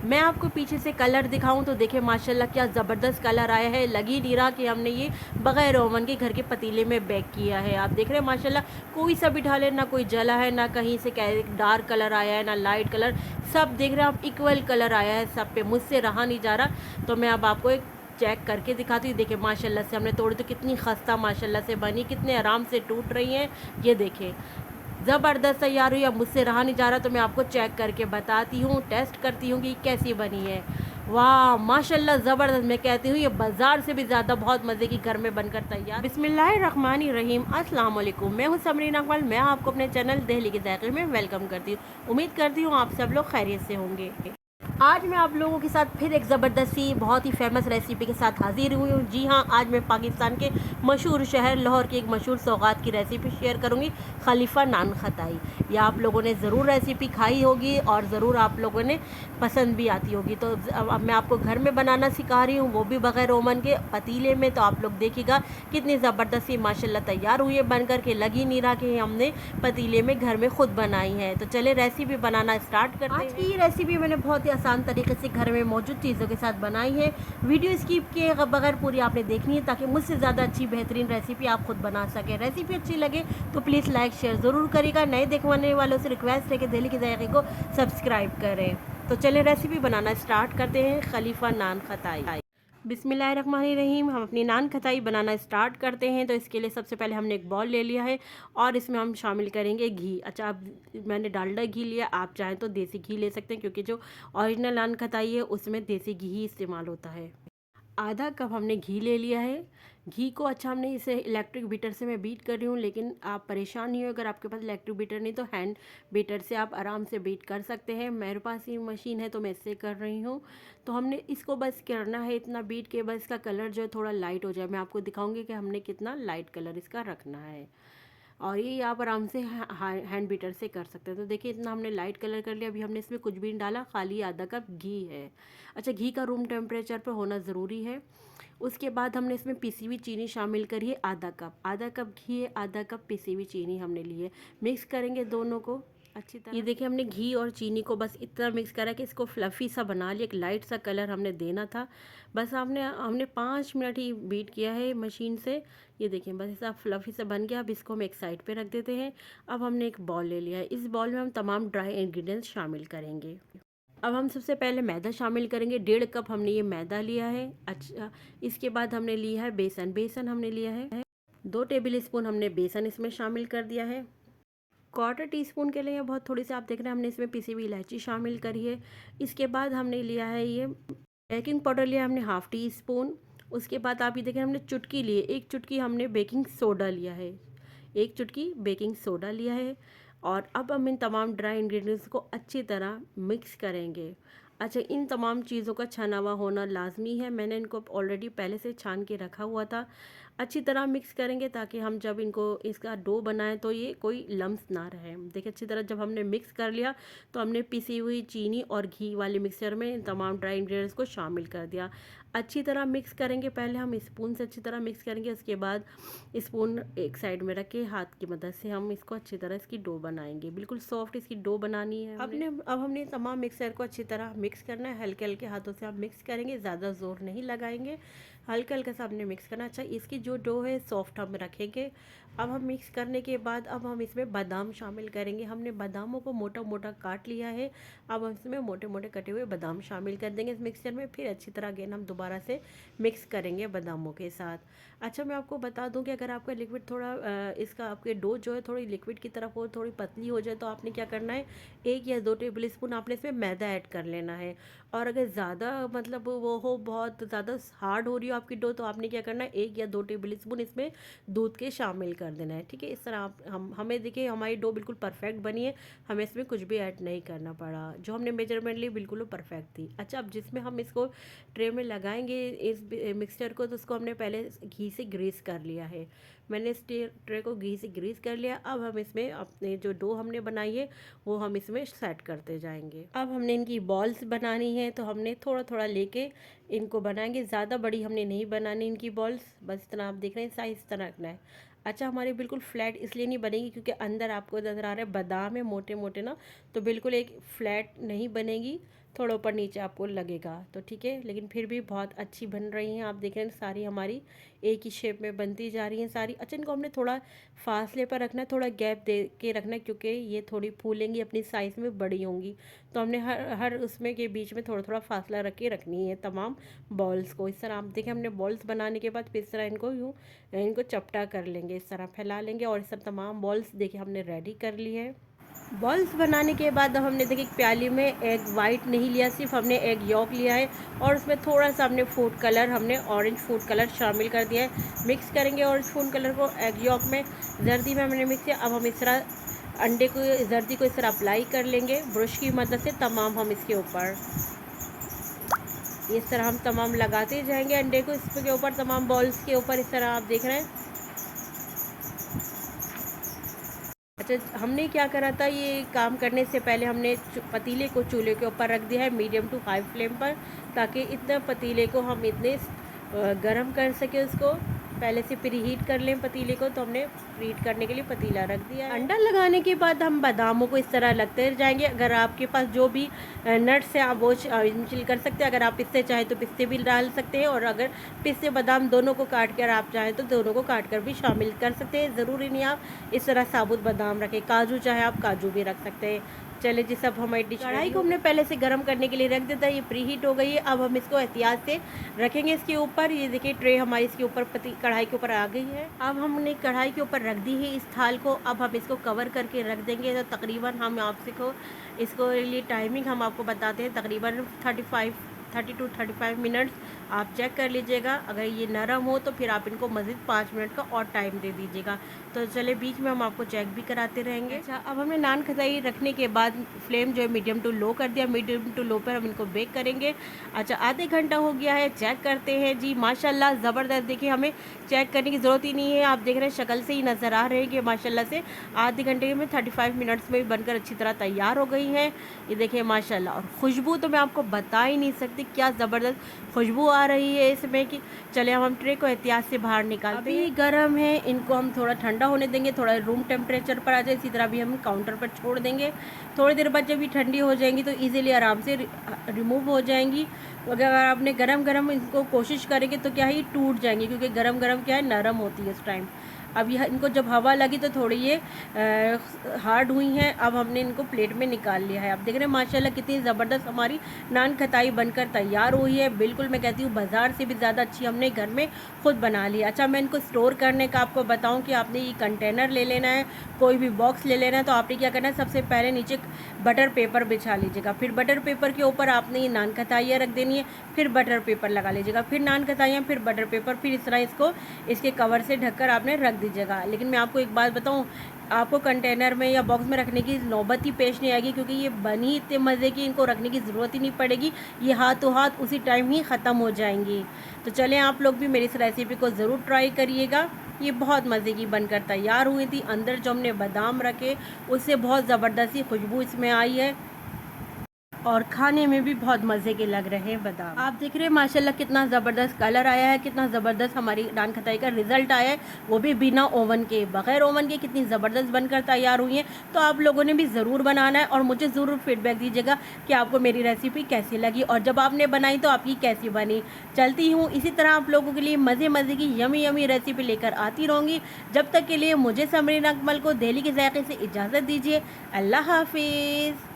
मैं आपको पीछे से कलर दिखाऊं तो देखिए माशाल्लाह क्या ज़बरदस्त कलर आया है। लगी नहीं रहा कि हमने ये बग़ैर ओवन के घर के पतीले में बेक किया है। आप देख रहे हैं माशाल्लाह कोई सा भी ढाले ना कोई जला है, ना कहीं से डार्क कलर आया है, ना लाइट कलर। सब देख रहे हैं आप, इक्वल कलर आया है सब पे, मुझसे रहा नहीं जा रहा। तो मैं अब आपको एक चेक करके दिखाती हूँ। देखिए माशाल्लाह से हमने तोड़ी तो कितनी खस्ता माशाल्लाह से बनी, कितने आराम से टूट रही हैं। ये देखें ज़बरदस्त तैयार हुई। अब मुझसे रहा नहीं जा रहा तो मैं आपको चेक करके बताती हूँ, टेस्ट करती हूँ कि कैसी बनी है। वाह माशाल्लाह ज़बरदस्त, मैं कहती हूँ ये बाज़ार से भी ज़्यादा बहुत मज़े की घर में बनकर तैयार। बिस्मिल्लाहिर्रहमानिर्रहीम, अस्सलाम वालेकुम। मैं हूँ समरीन अकमल। मैं आपको अपने चैनल दिल्ली के ज़ायक़े में वेलकम करती हूँ। उम्मीद करती हूँ आप सब लोग खैरियत से होंगे। आज मैं आप लोगों के साथ फिर एक ज़बरदस्त सी बहुत ही फेमस रेसिपी के साथ हाजिर हुई हूँ। जी हाँ, आज मैं पाकिस्तान के मशहूर शहर लाहौर की एक मशहूर सौगात की रेसिपी शेयर करूँगी, खलीफा नान खताई। ये आप लोगों ने ज़रूर रेसिपी खाई होगी और ज़रूर आप लोगों ने पसंद भी आती होगी। तो अब मैं आपको घर में बनाना सिखा रही हूँ, वो भी बग़ैर ओवन के पतीले में। तो आप लोग देखिएगा कितनी ज़बरदस्त सी माशाल्लाह तैयार हुई है बनकर के। लग ही नहीं रहा कि हमने पतीले में घर में ख़ुद बनाई है। तो चले रेसिपी बनाना स्टार्ट करते हैं। आज की रेसिपी मैंने बहुत ही आसान तरीके से घर में मौजूद चीज़ों के साथ बनाई है। वीडियो स्किप किए बगैर पूरी आपने देखनी है ताकि मुझसे ज़्यादा अच्छी बेहतरीन रेसिपी आप खुद बना सकें। रेसिपी अच्छी लगे तो प्लीज़ लाइक शेयर ज़रूर करिएगा। नए देखने वालों से रिक्वेस्ट है कि दिल्ली के ज़ायक़े को सब्सक्राइब करें। तो चलें रेसिपी बनाना स्टार्ट करते हैं, खलीफा नान खताई। बिस्मिल्लाहिर्रहमानिर्रहीम। हम अपनी नान खताई बनाना स्टार्ट करते हैं। तो इसके लिए सबसे पहले हमने एक बॉल ले लिया है और इसमें हम शामिल करेंगे घी। अच्छा, आप मैंने डालडा घी लिया, आप चाहें तो देसी घी ले सकते हैं क्योंकि जो ओरिजिनल नान खताई है उसमें देसी घी ही इस्तेमाल होता है। आधा कप हमने घी ले लिया है। घी को अच्छा हमने इसे इलेक्ट्रिक बीटर से मैं बीट कर रही हूँ, लेकिन आप परेशान नहीं हो अगर आपके पास इलेक्ट्रिक बीटर नहीं तो हैंड बीटर से आप आराम से बीट कर सकते हैं। मेरे पास ये मशीन है तो मैं इससे कर रही हूँ। तो हमने इसको बस करना है इतना बीट के बस इसका कलर जो है थोड़ा लाइट हो जाए। मैं आपको दिखाऊंगी कि हमने कितना लाइट कलर इसका रखना है और ये आप आराम से हैंड बीटर से कर सकते हैं। तो देखिए इतना हमने लाइट कलर कर लिया। अभी हमने इसमें कुछ भी नहीं डाला, खाली आधा कप घी है। अच्छा, घी का रूम टेम्परेचर पर होना ज़रूरी है। उसके बाद हमने इसमें पिसी हुई चीनी शामिल करी है, आधा कप घी है, आधा कप पिसी हुई चीनी हमने ली है। मिक्स करेंगे दोनों को अच्छी तरह। ये देखिए हमने घी और चीनी को बस इतना मिक्स करा कि इसको फ्लफ़ी सा बना लिया। एक लाइट सा कलर हमने देना था। बस हमने हमने 5 मिनट ही बीट किया है मशीन से। ये देखिए बस ऐसा फ्लफ़ी सा बन गया। अब इसको हम एक साइड पे रख देते हैं। अब हमने एक बॉल ले लिया है। इस बॉल में हम तमाम ड्राई इंग्रेडिएंट्स शामिल करेंगे। अब हम सबसे पहले मैदा शामिल करेंगे। 1.5 कप हमने ये मैदा लिया है। अच्छा, इसके बाद हमने लिया है बेसन हमने लिया है 2 टेबल स्पून हमने बेसन इसमें शामिल कर दिया है। 1/4 टीस्पून के लिए बहुत थोड़ी सी आप देख रहे हैं हमने इसमें पिसी हुई इलायची शामिल करी है। इसके बाद हमने लिया है ये बेकिंग पाउडर लिया हमने 1/2 टीस्पून। उसके बाद आप ये देखें हमने चुटकी लिए, 1 चुटकी हमने बेकिंग सोडा लिया है, 1 चुटकी बेकिंग सोडा लिया है। और अब हम इन तमाम ड्राई इंग्रेडिएंट्स को अच्छी तरह मिक्स करेंगे। अच्छा, इन तमाम चीज़ों का छना हुआ होना लाजमी है। मैंने इनको ऑलरेडी पहले से छान के रखा हुआ था। अच्छी तरह मिक्स करेंगे ताकि हम जब इनको इसका डो बनाएं तो ये कोई लम्स ना रहे। देखिए अच्छी तरह जब हमने मिक्स कर लिया तो हमने पिसी हुई चीनी और घी वाले मिक्सचर में इन तमाम ड्राई इंग्रेडिएंट्स को शामिल कर दिया। अच्छी तरह मिक्स करेंगे। पहले हम स्पून से अच्छी तरह मिक्स करेंगे, उसके बाद स्पून एक साइड में रख के हाथ की मदद से हम इसको अच्छी तरह इसकी डो बनाएंगे। बिल्कुल सॉफ्ट इसकी डो बनानी है अब हमने तमाम मिक्सर को अच्छी तरह मिक्स करना है। हल्के हल्के हाथों से आप मिक्स करेंगे, ज़्यादा ज़ोर नहीं लगाएंगे, हल्का हल्का सा आपने मिक्स करना। अच्छा, इसकी जो डो है सॉफ्ट हम रखेंगे। अब हम मिक्स करने के बाद अब हम इसमें बादाम शामिल करेंगे। हमने बादामों को मोटा मोटा काट लिया है। अब हम इसमें मोटे मोटे कटे हुए बादाम शामिल कर देंगे इस मिक्सचर में। फिर अच्छी तरह अगेन हम दोबारा से मिक्स करेंगे बादामों के साथ। अच्छा, मैं आपको बता दूं कि अगर आपका लिक्विड थोड़ा इसका आपके डो जो है थोड़ी लिक्विड की तरफ हो, थोड़ी पतली हो जाए तो आपने क्या करना है, 1 या 2 टेबल स्पून आपने इसमें मैदा ऐड कर लेना है। और अगर ज़्यादा मतलब वो हो, बहुत ज़्यादा हार्ड हो रही हो आपकी डो, तो आपने क्या करना है, 1 या 2 टेबल स्पून इसमें दूध के शामिल कर देना है। ठीक है, इस तरह आप हमें देखिए हमारी डो बिल्कुल परफेक्ट बनी है। हमें इसमें कुछ भी ऐड नहीं करना पड़ा। जो हमने मेजरमेंट ली बिल्कुल परफेक्ट थी। अच्छा, अब जिसमें हम इसको ट्रे में लगाएंगे इस मिक्सचर को, तो उसको हमने पहले घी से ग्रीस कर लिया है। मैंने इस ट्रे को घी से ग्रीस कर लिया। अब हम इसमें अपने जो डो हमने बनाई है वो हम इसमें सेट करते जाएंगे। अब हमने इनकी बॉल्स बनानी है तो हमने थोड़ा थोड़ा लेके इनको बनाएंगे। ज़्यादा बड़ी हमने नहीं बनानी इनकी बॉल्स, बस इतना आप देख रहे हैं साइज इतना रखना है। अच्छा, हमारी बिल्कुल फ्लैट इसलिए नहीं बनेगी क्योंकि अंदर आपको नज़र आ रहा है बादाम है मोटे मोटे ना, तो बिल्कुल एक फ्लैट नहीं बनेगी। थोड़ा ऊपर नीचे आपको लगेगा, तो ठीक है। लेकिन फिर भी बहुत अच्छी बन रही हैं। आप देख रहे हैं सारी हमारी एक ही शेप में बनती जा रही हैं सारी। अच्छा, इनको हमने थोड़ा फासले पर रखना है, थोड़ा गैप दे के रखना है, क्योंकि ये थोड़ी फूलेंगी, अपनी साइज़ में बड़ी होंगी। तो हमने हर हर उसमें के बीच में थोड़ा थोड़ा फासला रख के रखनी है तमाम बॉल्स को। इस तरह आप देखें, हमने बॉल्स बनाने के बाद फिर इस तरह इनको चपटा कर लेंगे, इस तरह फैला लेंगे। और इस तरह तमाम बॉल्स देखिए हमने रेडी कर ली है। बॉल्स बनाने के बाद अब हमने देखिए एक प्याली में एग वाइट नहीं लिया, सिर्फ हमने एग यॉक लिया है और उसमें थोड़ा सा हमने फूड कलर, हमने ऑरेंज फूड कलर शामिल कर दिया है। मिक्स करेंगे ऑरेंज फूड कलर को एग यॉक में, जर्दी में हमने मिक्स किया। अब हम इस तरह अंडे को, जर्दी को इस तरह अप्लाई कर लेंगे ब्रश की मदद से तमाम हम इसके ऊपर। इस तरह हम तमाम लगाते जाएंगे अंडे को इसके ऊपर, तमाम बॉल्स के ऊपर। इस तरह आप देख रहे हैं। अच्छा, हमने क्या करा था, ये काम करने से पहले हमने पतीले को चूल्हे के ऊपर रख दिया है मीडियम टू हाई फ्लेम पर, ताकि इतना पतीले को हम इतने गरम कर सके, उसको पहले से प्रीहीट कर लें पतीले को। तो हमने प्रीहीट करने के लिए पतीला रख दिया है। अंडा लगाने के बाद हम बादामों को इस तरह लगते जाएंगे। अगर आपके पास जो भी नट्स हैं आप वो चिल कर सकते हैं। अगर आप पिस्ते चाहें तो पिस्ते भी डाल सकते हैं, और अगर पिस्ते बादाम दोनों को काट कर आप चाहें तो दोनों को काट कर भी शामिल कर सकते हैं। ज़रूरी नहीं आप इस तरह साबुत बादाम रखें, काजू चाहे आप काजू भी रख सकते हैं। चले जी, सब हमारी डिश, कढ़ाई को हमने पहले से गर्म करने के लिए रख दिया था, ये प्री हीट हो गई है। अब हम इसको एहतियात से रखेंगे इसके ऊपर। ये देखिए ट्रे हमारी इसके ऊपर कढ़ाई के ऊपर आ गई है। अब हमने कढ़ाई के ऊपर रख दी है इस थाल को। अब हम इसको कवर करके रख देंगे। तो तकरीबन हम आपसे को इसको लिए टाइमिंग हम आपको बताते हैं, तकरीबन 30 to 35 मिनट्स आप चेक कर लीजिएगा। अगर ये नरम हो तो फिर आप इनको मज़ीद 5 मिनट का और टाइम दे दीजिएगा। तो चले, बीच में हम आपको चेक भी कराते रहेंगे। अच्छा, अब हमने नान खटाई रखने के बाद फ्लेम जो है मीडियम टू लो कर दिया। मीडियम टू लो पर हम इनको बेक करेंगे। अच्छा, आधे घंटा हो गया है, चेक करते हैं जी। माशाल्लाह ज़बरदस्त, देखिए हमें चेक करने की ज़रूरत ही नहीं है। आप देख रहे हैं शक्ल से ही नज़र आ रहे हैं कि माशाल्लाह से आधे घंटे में 35 मिनट्स में भी बनकर अच्छी तरह तैयार हो गई हैं। ये देखिए माशाल्लाह। और खुशबू तो मैं आपको बता ही नहीं सकती, क्या ज़बरदस्त खुशबू आ रही है इसमें कि चले हम ट्रे को एहतियात से बाहर निकालते हैं। अभी गर्म है, इनको हम थोड़ा ठंडा होने देंगे, थोड़ा रूम टेम्परेचर पर आ जाए। इसी तरह भी हम काउंटर पर छोड़ देंगे। थोड़ी देर बाद जब ये ठंडी हो जाएंगी तो इजीली आराम से रिमूव हो जाएंगी। अगर आपने गरम गरम इनको कोशिश करेंगे तो क्या है, ये टूट जाएंगे, क्योंकि गरम गरम क्या है, नरम होती है इस टाइम। अब यह इनको जब हवा लगी तो थोड़ी ये हार्ड हुई हैं। अब हमने इनको प्लेट में निकाल लिया है। आप देख रहे हैं माशाल्लाह कितनी ज़बरदस्त हमारी नान खटाई बनकर तैयार हुई है। बिल्कुल मैं कहती हूँ बाज़ार से भी ज़्यादा अच्छी हमने घर में खुद बना ली। अच्छा, मैं इनको स्टोर करने का आपको बताऊँ कि आपने ये कंटेनर ले लेना है, कोई भी बॉक्स ले लेना है। तो आपने क्या करना है, सबसे पहले नीचे बटर पेपर बिछा लीजिएगा। फिर बटर पेपर के ऊपर आपने ये नान खटाइयाँ रख देनी है, फिर बटर पेपर लगा लीजिएगा, फिर नान खटाइयाँ, फिर बटर पेपर, फिर इस तरह इसको इसके कवर से ढककर आपने रख दीजिएगा। लेकिन मैं आपको एक बात बताऊं, आपको कंटेनर में या बॉक्स में रखने की नौबत ही पेश नहीं आएगी, क्योंकि ये बनी इतने मज़े की, इनको रखने की ज़रूरत ही नहीं पड़ेगी। ये हाथों हाथ उसी टाइम ही ख़त्म हो जाएंगी। तो चलें, आप लोग भी मेरी इस रेसिपी को ज़रूर ट्राई करिएगा। ये बहुत मज़े की बनकर तैयार हुई थी। अंदर जो हमने बादाम रखे उससे बहुत ज़बरदस्त सी खुशबू इसमें आई है, और खाने में भी बहुत मज़े के लग रहे हैं बादाम। आप देख रहे हैं माशाल्लाह कितना ज़बरदस्त कलर आया है, कितना ज़बरदस्त हमारी नान खटाई का रिज़ल्ट आया है, वो भी बिना ओवन के, बग़ैर ओवन के कितनी ज़बरदस्त बनकर तैयार हुई है। तो आप लोगों ने भी ज़रूर बनाना है और मुझे ज़रूर फीडबैक दीजिएगा कि आपको मेरी रेसिपी कैसी लगी, और जब आपने बनाई तो आपकी कैसी बनी। चलती हूँ इसी तरह आप लोगों के लिए मज़े मज़े की यमी यमी रेसिपी लेकर आती रहूँगी। जब तक के लिए मुझे समरीन अकमल को दिल्ली के ज़ायक़े से इजाज़त दीजिए। अल्लाह हाफिज़।